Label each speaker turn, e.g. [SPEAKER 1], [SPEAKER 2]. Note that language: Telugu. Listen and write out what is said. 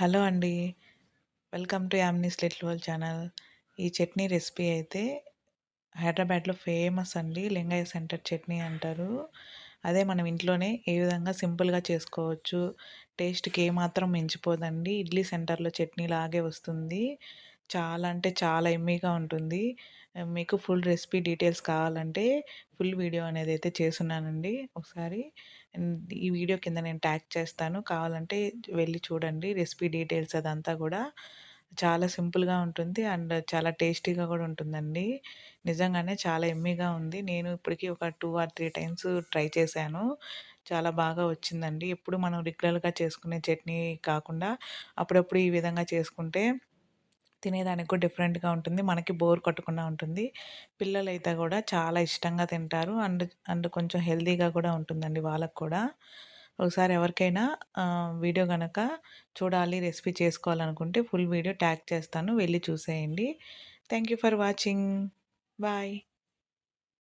[SPEAKER 1] హలో అండి. Welcome to Yamini's little world channel. ఈ చట్నీ రెసిపీ అయితే హైదరాబాద్‌లో ఫేమస్ అండి. లింగయ్య సెంటర్ చట్నీ అంటారు. అదే మనం ఇంట్లోనే ఏ విధంగా సింపుల్‌గా చేసుకోవచ్చు. టేస్ట్‌కి ఏమాత్రం మించిపోదండి. ఇడ్లీ సెంటర్‌లో చట్నీ లాగే వస్తుంది. చాలా అంటే చాలా యమ్మీగా ఉంటుంది. మీకు ఫుల్ రెసిపీ డీటెయిల్స్ కావాలంటే ఫుల్ వీడియో అనేదైతే చేసున్నానండి. ఒకసారి ఈ వీడియో కింద నేను ట్యాగ్ చేస్తాను. కావాలంటే వెళ్లి చూడండి. రెసిపీ డీటెయిల్స్ అదంతా గూడా. చాలా సింపుల్‌గా ఉంటుంది. అండ్ చాలా టేస్టీగా గూడా ఉంటుందండి. నిజంగానే చాలా యమ్మీగా ఉంది. నేను ఇప్పటికి ఒక 2 ఆర్ 3 టైమ్స్ ట్రై చేశాను. చాలా బాగా వచ్చిందండి. ఎప్పుడు మనం రెగ్యులర్‌గా చేసుకునే చట్నీ కాకుండా అప్పుడప్పుడు ఈ విధంగా చేసుకుంటే తినేదానికి కూడా డిఫరెంట్‌గా ఉంటుంది. మనకి బోర్ కొట్టకుండా ఉంటుంది. పిల్లలైతే గూడా చాలా ఇష్టంగా తింటారు. అండ్ కొంచెం హెల్తీగా కూడా ఉంటుందండి వాళ్ళకి కూడా. ఒకసారి ఎవరికైనా వీడియో గనక చూడాలి, రెసిపీ చేసుకోవాలనుకుంటే ఫుల్ వీడియో ట్యాగ్ చేస్తాను. వెళ్లి చూసేయండి. Thank you for watching. Bye.